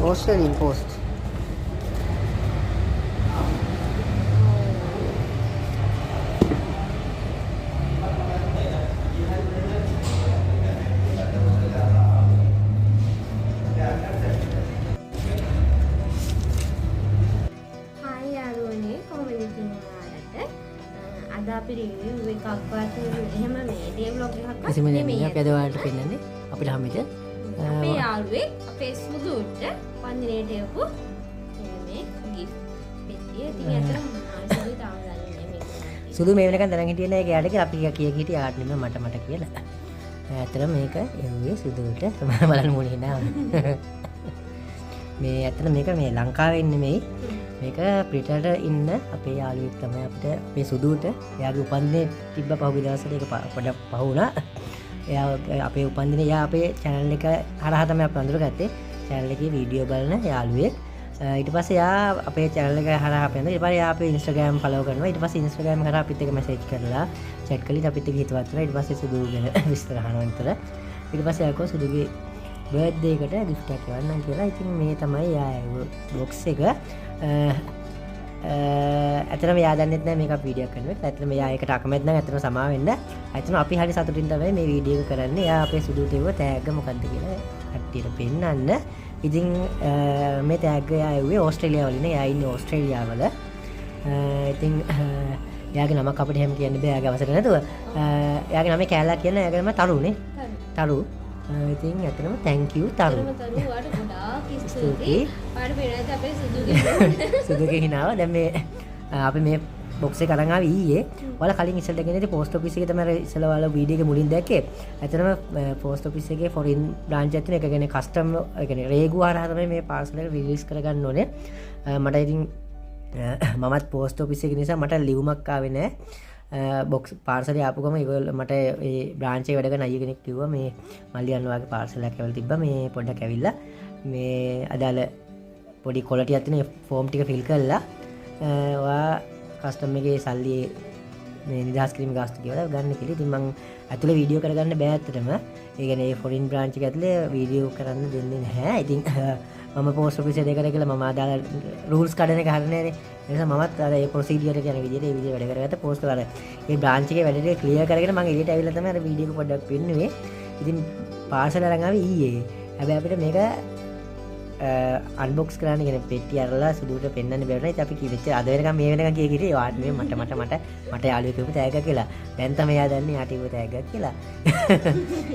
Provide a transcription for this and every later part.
Australian Post. අපි review එකක් වත් එහෙම මේ ඩේ ව්ලොග් එකක් වත් කිසිම නෙමෙයි අපි අද ඔයාලට පෙන්නන්නේ අපිට හැමිට අපේ යාළුවෙක් අපේ සුදුට පන්දිනේට එවපු මේ ගිෆ්ට් පෙට්ටිය. ඉතින් ඇත්තටම සුදු තාම දන්නේ නැහැ මේක. සුදු මේ වෙනකන් දැනන් හිටියේ නැහැ එයාට කියලා අපි කිය හිටිය ආට නෙමෙයි මට කියලා. ඇත්තටම මේක එව්වේ සුදුට බලන්න මොනේ නා. මේ ඇත්තට මේක මේ ලංකාවේ නෙමෙයි. මේක පිටට ඉන්න අපේ යාළුවෙක් තමයි අපිට අපේ සුදුට එයාගේ උපන්දිනේ තිබ්බ පහුගිය දවස්වල ඒක පොඩක් පහ වුණා. එයා අපේ උපන්දිනේ එයා අපේ channel එක හරහා තමයි අපි අඳුරගත්තේ. channel එකේ වීඩියෝ බලන යාළුවෙක්. ඊට පස්සේ එයා අපේ channel එක හරහා අපි අඳුර ඊට පස්සේ එයා අපේ Instagram follow කරනවා. ඊට පස්සේ Instagram කරා අපිත් එක්ක message කරලා chat කළා. අපිත් එක්ක හිතවත් වෙලා ඊට පස්සේ සුදු ගැන විස්තර අහනවා විතර. ඊට පස්සේ ආකෝ සුදුගේ බර්ත්ඩේ එකට gift එකක් එවන්නම් කියලා. ඉතින් මේ තමයි යා box එක. ඇත්තටම යා දන්නෙත් නැහැ මේක අපි වීඩියෝ කරනවා. ඇත්තටම යා ඒකට අකමැති නම් ඇත්තටම සමා වෙන්න. ඇත්තටම අපි හරි සතුටින් තමයි මේ වීඩියෝ එක කරන්නේ. යා අපේ සුදුට එවුව තෑග්ග මොකක්ද කියලා කට්ටියට පෙන්නන්න. ඉතින් මේ තෑග්ග යා එව්වේ ඕස්ට්‍රේලියාව වලින්. යා ඉන්නේ ඕස්ට්‍රේලියාවල. ඉතින් යාගේ නමක් අපිට හැම කියන්න බෑ යාගේ අවසර නැතුව. යාගේ නම කෑල්ලා කියන යාගේ නම තරුනේ. තරු. ඉතින් ඇත්තටම thank you තරු. ඔයාට ගොඩාක් ස්තුතියි. ඔයාට පෙරේද අපේ සුදුගේ සුදුගේ හිනාව. දැන් මේ අපි මේ බොක්ස් එක අරන් ආවේ ඊයේ. ඔයාලා කලින් ඉස්සෙල්ට ගෙනේදී පෝස්ට් ඔෆිස් එකේ තමයි ඉස්සෙල්ලා ඔයාලා වීඩියෝ එකේ මුලින් දැක්කේ. ඇත්තටම පෝස්ට් ඔෆිස් එකේ ෆොරින් බ්‍රාන්ච් එකක් තියෙන එක කියන්නේ කස්ටම් ඒ කියන්නේ රේගු හරහා තමයි මේ පාර්සල් එක රිලීස් කරගන්න ඕනේ. මට ඉතින් මමත් පෝස්ට් ඔෆිස් එකේ නිසා මට ලියුමක් ආවේ නැහැ. බොක්ස් පාර්සලේ ආපු ගම ඒගොල්ලෝ මට ඒ බ්‍රාන්ච් එකේ වැඩ කරන අයිය කෙනෙක් කිව්වා මේ මල්ලියන් වගේ පාර්සල් එකක් ඇවිල්ලා තිබ්බා මේ පොඩ්ඩක් ඇවිල්ලා මේ අදාළ පොඩි ක්වොලිටියක් තියෙන ෆෝම් ටික ෆිල් කරලා ඔයා කස්ටම් එකේ සල්ලි මේ නිදහස් කිරීම ගාස්තු කියලා ගන්න කියලා. ඉතින් මම ඇතුලේ වීඩියෝ කරගන්න බෑ ඇත්තටම. ඒ කියන්නේ ෆොරින් බ්‍රාන්ච් එක ඇතුලේ වීඩියෝ කරන්න දෙන්නේ නැහැ. ඉතින් මම පෝස්ට් ඔෆිස් එකේ කරේ කියලා මම අදාළ රූල්ස් කඩන එක හරිනේ නේ. ඒ නිසා මමත් අර ඒ ප්‍රොසීඩියර් එක යන විදිහට ඒ විදිහට වැඩ කරගත්ත පෝස්ට් අර ඒ බ්‍රාන්ච් එකේ වැඩ ටික ක්ලියර් කරගෙන මම එළියට ඇවිල්ලා තමයි අර වීඩියෝ එක පොඩ්ඩක් පෙන්නුවේ. ඉතින් පාර්සල් අරන් ආවේ ඊයේ. හැබැයි අපිට මේක අන්බොක්ස් කරන්න කියන පෙට්ටිය අරලා සුදුට පෙන්වන්න බැරුණා. ඉතින් අපි කිව්වෙච්ච අද වෙනකම් මේ වෙනකම් කිය කිරේ වාට මේ මට යාළුවෙක් කිව්ව තෑග්ග කියලා. දැන් තමයි යා දන්නේ යාට කිව්ව තෑග්ග කියලා.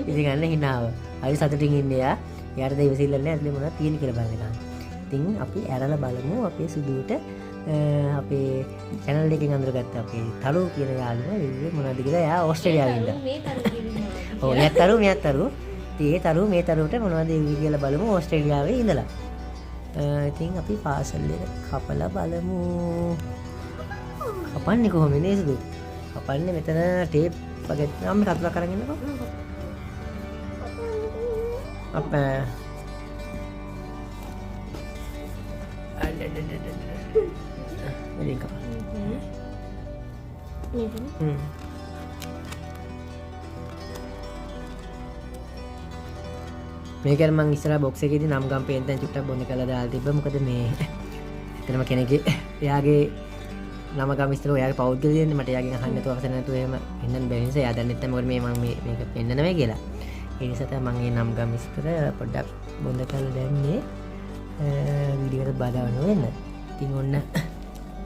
ඉතින් අන්න හිනාව. හරි සතුටින් ඉන්නේ යා. යාට දෙවිසිල්ල නැහැ ඇතුලේ මොනවද තියෙන්නේ කියලා බලන්න ගන්න. ඉතින් අපි ඇරලා බලමු අපේ සුදුට අපේ channel එකෙන් අඳුරගත්ත අපේ තරු කියන යාළුවා විව්වේ මොනවද කියලා. එයා ඕස්ට්‍රේලියාවේ ඉඳලා. මේ තරු කිව්වා. ඔව් මෙයක් තරු. ඒ තරු මේ තරුවට මොනවද එව්වේ කියලා බලමු ඕස්ට්‍රේලියාවේ ඉඳලා. ඉතින් අපි පාසල් එක කපලා බලමු. කපන්නේ කොහොමද නේද සුදු? කපන්නේ මෙතන ටේප් වගේ නම් මේ කතුලක් අරන් ඉන්නකෝ. අපේ මේක මේකෙන් මං ඉස්සරහ බොක්ස් එකේදී නම් ගම් පේන් දැන් චුට්ටක් බොන්න කළා දාලා තිබ්බා. මොකද මේ එතනම කෙනෙක්ගේ එයාගේ නම ගම් ඉස්සර ඔයාගේ පෞද්ගලික දෙන්නේ මට එයාගෙන් අහන්න නැතුව අවසර නැතුව එහෙම පෙන්නන්න බැරි නිසා එයා දන්නේ නැත්නම් මොකද මේ මම මේක පෙන්නන්න මේ කියලා. ඒ නිසා තමයි මම මේ නම් ගම් ඉස්සර පොඩ්ඩක් බොන්න කළා දැන්නේ වීඩියෝ එකට බාධා වෙන්න. ඉතින් ඔන්න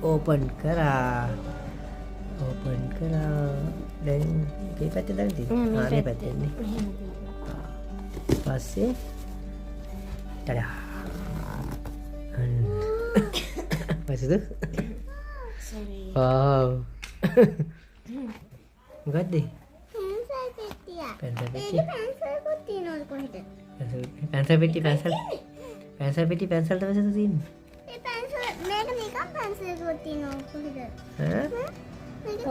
ඕපන් කරා. දැන් මේ පැත්තේ දාන්න තියෙනවා. මේ පැත්තේ නේ. පස්සේ tada පස්සේද sorry wow මොකද්ද පැන්සල් පෙට්ටිය කොත් තියෙනවද කොහෙද පැන්සල් පෙට්ටිය පැන්සල් තමයි තියෙන්නේ ඒ පැන්සල් මේක නිකන් පැන්සල් කොත් තියෙනවද කොහෙද මේක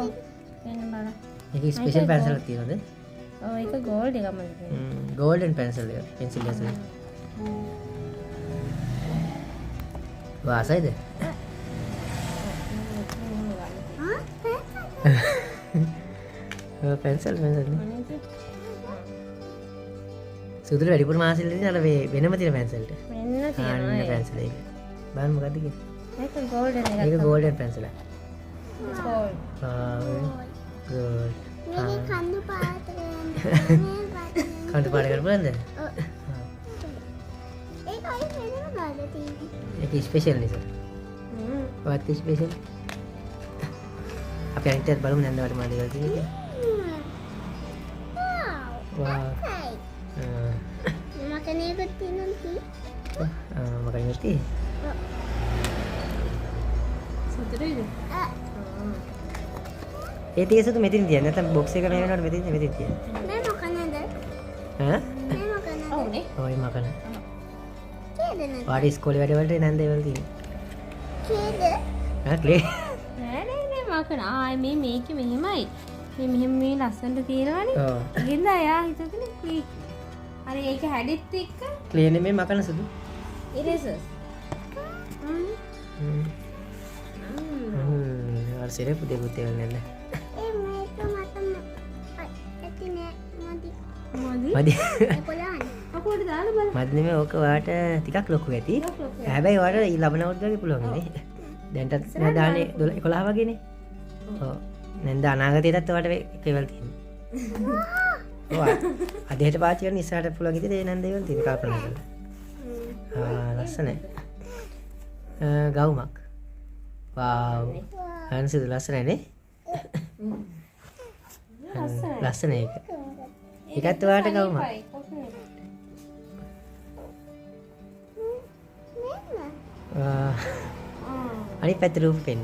වෙන බලන්න ඒක ස්පෙෂල් පැන්සල් එකක් තියෙනවද ඔව් ඒක ගෝල්ඩ් එකම golden pencil එක pencil එක වාසයිද pencil නේ සුදුට වැඩිපුර මාසෙල් දෙන්නේ අර වෙනම තියෙන පැන්සල්ට. වෙන්න අන්න තියෙනවා පැන්සල් එක. බලන්න මොකද්ද කියන්නේ? ඒක ගෝල්ඩන් එකක් ඒක ගෝල්ඩන් පැන්සල. Gold gold. මේක කඳු පාට කඳු පාට කරලා බලන්න. ඒක අය වෙනම ගාලා තියෙන්නේ. ඒක ස්පෙෂල් නිසා. what special? අපි අනිත් බලමු නැන්ද වට මාළේ වල තියෙන්නේ. වා. මකනේකට තියෙනවා. මකනේ නැති. සුදුරේද ඒ තියසතු මෙතින් තියන්න නැත්නම් බොක්ස් එක මේ වෙනකොට මෙතින් තියන්න. මේ මොකනද? ඈ? මේ මොකනද? ඔව්නේ ඔය මකන. කේද නේද? වාඩි ඉස්කෝලේ වැඩ වලට නැන්ද ඒවල තියෙන්නේ. කේද? ක්ලේ. නෑ මකන ආයේ මේක මෙහෙමයි මේ මෙහෙම මේ ලස්සනට තියෙනවනේ ඔව්. ඉතින් අයා හිතන්නේ කී අර ඒක හැඩෙත් එක්ක ක්ලේ නෙමෙයි මකන සුදු. ඉරේසර්ස් අර සිරප් දෙකුත් ඒවල නැන්ද. ඒ මේක මට ඇති නෑ මොදි. මොදි මදි. 11. අපෝට දාලා බලන්න මදි නෙමෙයි ඕක වාට ටිකක් ලොකු ඇති. හැබැයි වාට ලබන අවුරුද්දේ පුළුවන් නේ. දැන්ටත් නෑ දාන්නේ 12 11 වගේනේ. ඔව්. නැන්ද අනාගතයටත් වාට ඒකවල තියෙන්නේ. ඔව්. අදහෙට පාවිච්චි කරන ඉස්සරහට පුළුවන් ඉතින් ඒ නැන්ද ඒවල තියෙන කල්පනා කරලා. ලස්සනයි. ගවුමක්. වාව්. අන්සිද ලස්සනයි නේ? ලස්සන ඒක. ඒකත් වාට ගවුමක්. අනිත් පැත්තට රූප පෙන්න.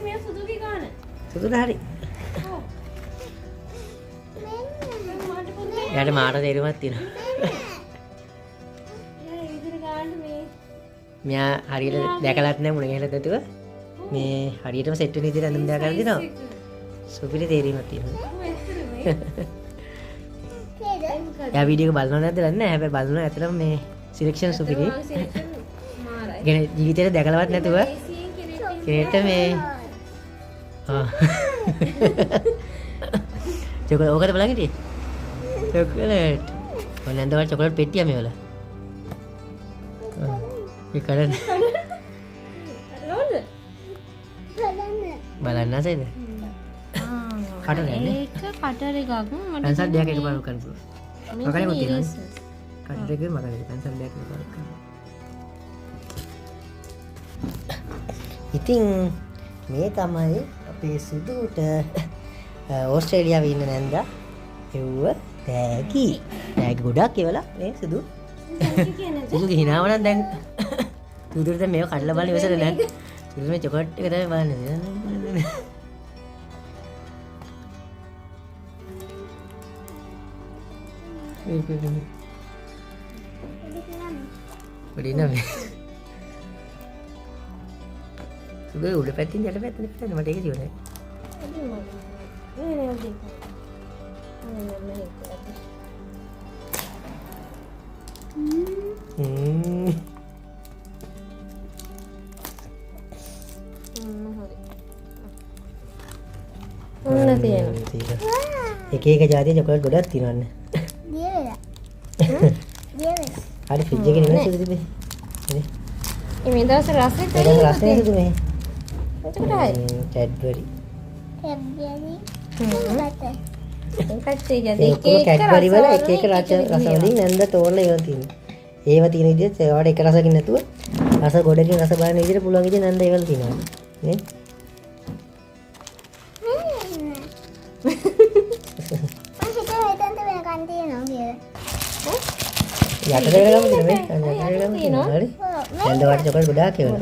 මේ සුදුගේ ගාන සුදුද හරි. ඔව් එයාට මාට තේරුමක් තියෙනවා. මෙයා හරියට දැකලත් නැහැ මුණ ගැහලා තතුව. මේ හරියටම සෙට් වෙන විදිහට අඳුම් දාලා දෙනවා. සුපිරි තේරීමක් තියෙනවා. කේද? එයා වීඩියෝ එක බලනව නැද්ද දන්නේ නැහැ. හැබැයි බලනවා ඇත්තටම මේ සිලෙක්ෂන් සුපිරි. මාරයි يعني ජීවිතේට දැකලවත් නැතුව කෙනෙක්ට මේ චොකලට් ඕකද බලන් හිටියේ? චොකලට්. ඔය නැන්ද වල චොකලට් පෙට්ටිය මේ වල. ඒ කරන්නේ නෝද බලන්න ඇසෙද? කටර නෑනේ. ඒක කටර එකක් මට පැන්සල් දෙකක් එකපාරට කරන්න පුළුවන්. මේ මකනේ කොත් තියෙනවා. erasers. කටර එකේ මකනේ පැන්සල් දෙකක් එකපාරට කරන්න. ඉතින් මේ තමයි අපේ සුදුට ඕස්ට්‍රේලියාවේ ඉන්න නැන්දා එව්ව තෑගි. තෑගි ගොඩක් එවලා මේ සුදු. සුදුගේ හිනාව නම් දැන් සුදුට දැන් මේව කඩලා බලන්න ඉවසල නැහැ. සුදු මේ චොකලට් එක තමයි බලන්නේ. පොඩි නම. සුදු උඩ පැත්තින් යට පැත්තට පැත්තට මට ඒක ජීවනයි. ඔන්න තියෙනවා. එක එක ජාතියේ චොකලට් ගොඩක් තියෙනවනේ. දිය වෙලා. දිය වෙලා. හරි ෆ්‍රිජ් එකේ නෙමෙයි සුදු තිබේ. නේ. මේ දවස් රසෙත් ඒක රසනේ සුදු මේ. එතකොට හරි. කැඩ්බරි. කැබ්බියනි. ඒකත් ඒ ඒ ඔක්කොම කැඩ්බරි වල එක එක රස වලින් නැන්ද තෝරලා ඒවා තියෙනවා. ඒවා තියෙන විදිහට ඒවට එක රසකින් නැතුව රස ගොඩකින් රස බලන විදිහට පුළුවන් විදිහට නැන්ද ඒවල තියෙනවා. නේ? යට දෙල ගමු නේ. යට දෙල ගමු. හරි. නැන්ද වට චොකලට් ගොඩාක් ඒවා.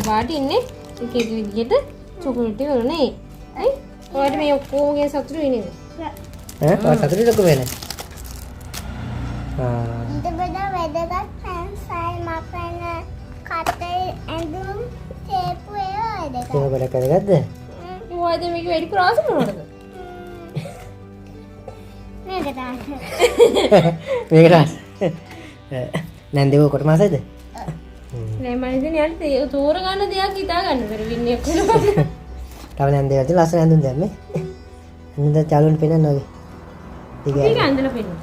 පාට ඉන්නේ එක එක විදිහට චොකලට් වලනේ. ඈ ඔයාලට මේ ඔක්කොමගේ සතුටු වෙන්නේ. ඈ ඔය සතුටු ලොකු වෙන. ඊට වඩා වැදගත් පැන්සල් මපන කටේ ඇඳුම් තේපු ඒවා ඒක වැදගත්. ගොඩක් කරගත්ද? ඔයාද මේක වැඩි ප්‍රාස මොනවද? මේක තමයි. මේක රස. නැන්දේ ඔය කොට මාසෙද? නෑ මම හිතන්නේ යාට තෝරගන්න දෙයක් හිතා ගන්න බැරි වින්නේ කොහොමද? තව නෑ දේවල් ලස්සන ඇඳුම් දැම්මේ. ඇඳුම් චාලුන් පෙන්නන්න වගේ. ඒක ඇඳලා පෙන්නන්න.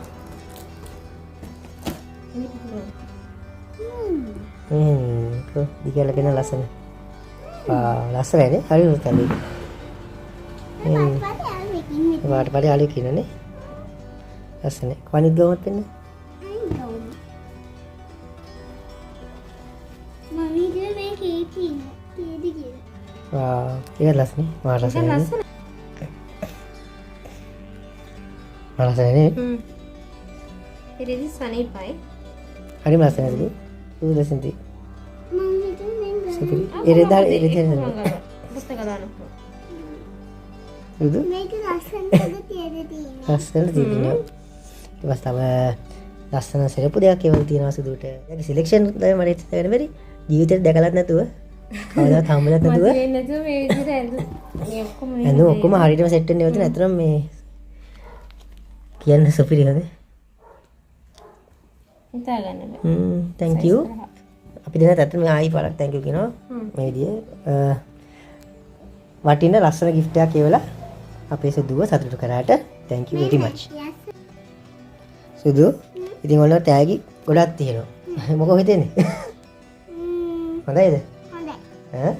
දිගල පෙන්න ලස්සන. ලස්සනයි නේ. හරි උත්තර. වාට පඩි ආලු කියනනේ. ලස්සනයි. කවනිත් ගමත් පෙන්න. ඒක ලස්සනයි. මාර ලස්සනයි. මාර ලස්සනයි. ඉතින් සනීපයි. හරි ලස්සනයි. ලස්සනයි. සුපිරි. පුස්තක දාන්න. දුදු මේක ලස්සනට තියෙන්නේ. ලස්සන තියෙනවා. ඊට පස්සේ තව ලස්සන සෙරපු දෙයක් ඒවල තියෙනවා සුදුට. ඒකේ සිලෙක්ෂන් තමයි මට හිතන්න බැරි. ජීවිතේට දැකලත් නැතුව කවදාවත් හම්බෙලත් නැතුව මම නැතුව මේ විදිහට මේ ඔක්කොම ඇඳුම් ඔක්කොම හරියටම සෙට් වෙන්නේ නැවත නැතරම් මේ කියන්න සුපිරි හොඳ. හිතා ගන්න බෑ. thank you. අපි දෙන්නත් ඇත්තටම ආයි පාරක් thank you කියනවා. මේ විදිය වටින ලස්සන gift එකක් ඒවලා අපේ සුදුව සතුටු කරාට thank you very much. සුදු ඉතින් ඔන්න තෑගි ගොඩක් තියෙනවා. මොකෝ හිතෙන්නේ? හොඳයිද? හොඳයි. ඈ?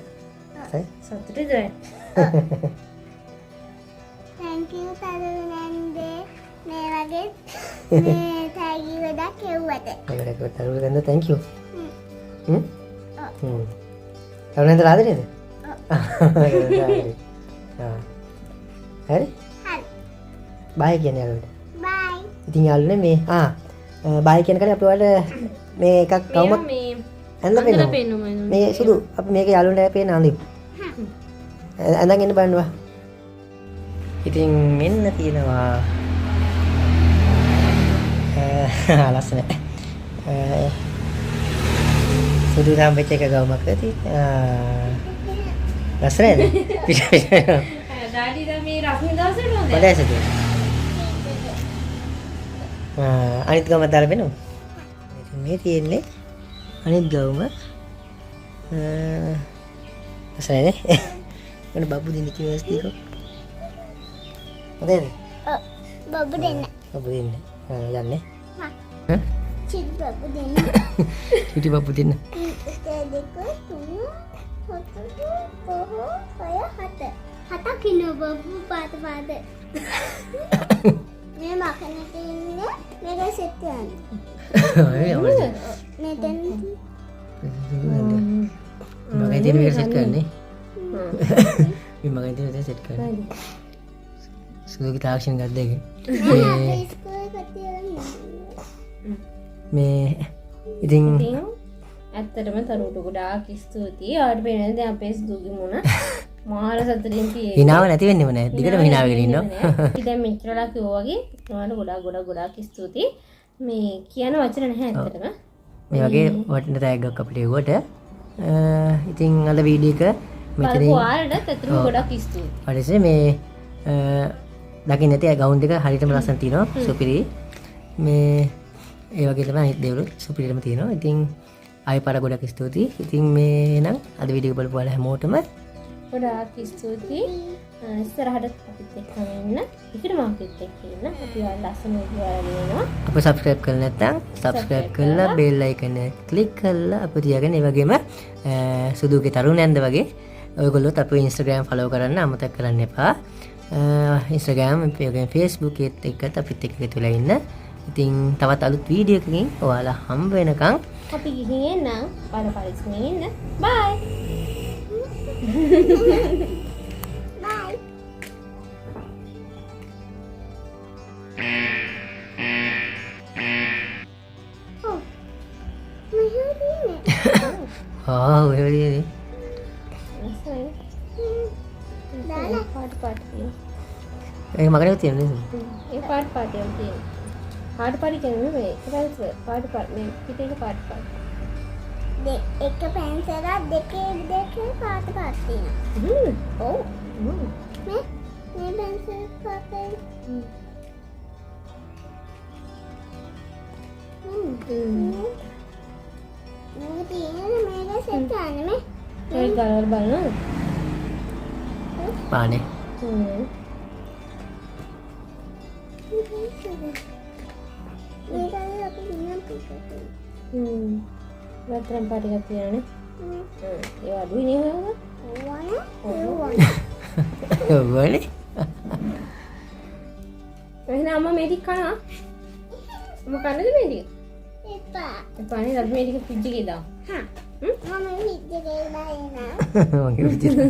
සතුටුද? thank you තරුණන්දේ මේ වගේ මේ තෑගි ගොඩක් කෙව්වට. ඒකට තරුණන්ද thank you. තරුණන්ද ආදරේද? හරි? හරි. බයි කියන්නේ යාළුවන්ට. bye. ඉතින් යාළුවනේ මේ බයි කියන කලින් අපි ඔයාලට මේ එකක් කවුමක් මේ ඇඳලා අඳලා පෙන්නමු. පෙන්නමු. මේ සුදු අපි මේක යාළුවන්ට පේන අඳිමු. ඇඳන් එන්න බලන්නවා. ඉතින් මෙන්න තියෙනවා ලස්සන සුදු සම්පෙච්ච එක ගවමක් ඇති. ලස්සනද? ඩාඩි දැන් මේ රස්නේ දවසට හොඳයි. බඩේ සුදු. අනිත් ගම දාලා බෙනු. ඉතින් මේ තියෙන්නේ අනිත් ගවම. ලස්සනද? මොන බබු දෙන්න කිව්වස් දීක. හොඳද? බබු දෙන්න. බබු දෙන්න. යන්නේ. හා. චිත් බබු දෙන්න. චුටි බබු දෙන්න. දෙක තුන හතර පහ හය හත. හතක් ඉන්න බබු පාත පාත. මේ මකන තියෙන්නේ මේක සෙට් කරන්න. මෙතන මගේ තියෙන මේක සෙට් කරන්නේ. මේ මගේ තියෙන දේ සෙට් කරන්නේ. සුදුගේ තාක්ෂණ ගත්ත එක. අපේ ඉස්කෝලේ කතියලා මේ ඉතින් ඇත්තටම තරුට ගොඩාක් ස්තුතියි. ආවට පේන්නේ දැන් අපේ සුදුගේ මුණ මාර සතුටින් තියෙන්නේ. හිනාව නැති වෙන්නේම නැහැ. දිගටම හිනාවගෙන ඉන්නවා. ඉතින් මෙච්චරලා කිව්වා වගේ ඔයාලට ගොඩාක් ස්තුතියි. මේ කියන වචන නැහැ ඇත්තටම. මේ වගේ වටින තෑග්ගක් අපිට එවුවට ඉතින් අද වීඩියෝ එක මෙතනින් ඔයාලට ඇත්තටම ගොඩාක් ස්තුතියි. හරිසේ මේ දකින්න නැති ගවුන් එක හරියටම ලස්සන තියෙනවා. සුපිරි. මේ ඒ වගේ තමයි අනිත් දේවල් සුපිරිටම තියෙනවා. ඉතින් ආයෙ පාර ගොඩක් ස්තුතියි. ඉතින් මේ නම් අද වීඩියෝ එක බලපු ඔයාලා හැමෝටම ගොඩාක් ස්තුතියි. ඉස්සරහට අපිත් එක්කම ඉන්න. ඉතින් මාකෙත් එක්ක ඉන්න. අපි ඔයාලා ලස්සන වීඩියෝ දෙනවා. අප subscribe කරලා නැත්නම් subscribe කරලා bell icon එක click කරලා අපිට තියාගෙන ඒ වගේම සුදුගේ තරුණයන්ද වගේ ඔයගොල්ලොත් අපේ Instagram follow කරන්න අමතක කරන්න එපා. Instagram වගේම Facebook එකත් අපිත් එක්ක එකතු වෙලා ඉන්න. ඉතින් තවත් අලුත් වීඩියෝ එකකින් ඔයාලා හම්බ වෙනකන් අපි ගිහින් එන්න. පරිස්සමෙන් ඉන්න. bye. bye. Oh. ඔව් ඒ වගේ දාලා පාට ඒක මගනේ තියෙන්නේ නේද? ඒ පාට පාටියක් තියෙනවා. පාට කියන්නේ මේ පාට මේ පිටේක පාට. එක පැන්සලක් දෙකේ පාට පාට තියෙනවා. ඔව්. මේ පැන්සල් පාටේ මේක තියෙන මේක සෙට් කරන්න මේ. ඒක ගාලා බලනවද? පානේ. මේක අපි දිනම් පිටට. වත්තරම් පාටි එකක් තියෙනනේ. ඒ අඩුයි නේ ඔයාලා. ඔවනේ. එහෙනම් අම්මා මේ ටික කනවා. අම්මා කන්නද මේ ටික? එපා. එපානේ අපි මේ ටික ෆ්‍රිජ් එකේ දාමු. හා. මම විද්දේ දානවා. මගේ විදියට.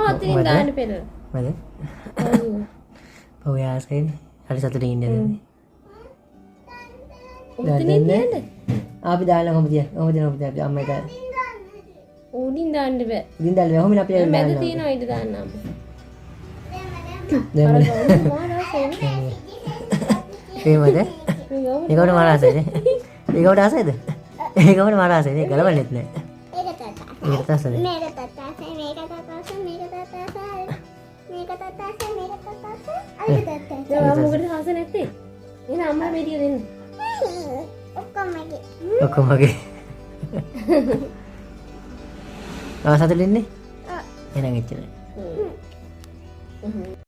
අතින් දාන්න පෙර. මද? ඔය ආසෙන් හරි සතුටින් ඉන්නේ. උතින් ඉන්නේ. අපි දාලා කොහොමද? කොහොමද අපි අම්මයි දාලා. උඩින් දාන්න බෑ. උඩින් දාලා කොහොමද අපි මැද දාලා. තියෙනවා ඊට දාන්න අම්මා. දැන් ඒකමද? ඒකට මාරාසයිද? ඒකට ආසයිද? ඒකට මාරාසයිද? ගලවන්නෙත් නෑ. ඒක තාත්තා. ඒක තස්සද? මේක තාත්තා. මේක තාත්තා. මේක තාත්තා. මේක තාත්තා. මේක තාත්තා. අනිත් තාත්තා. දැන් මම මොකටද හාස නැත්තේ? එහෙනම් අම්මා මේ ටික දෙන්න. ඔක්කොම මගේ. ඔක්කොම මගේ. ආසතලින්නේ? එහෙනම් එච්චරයි.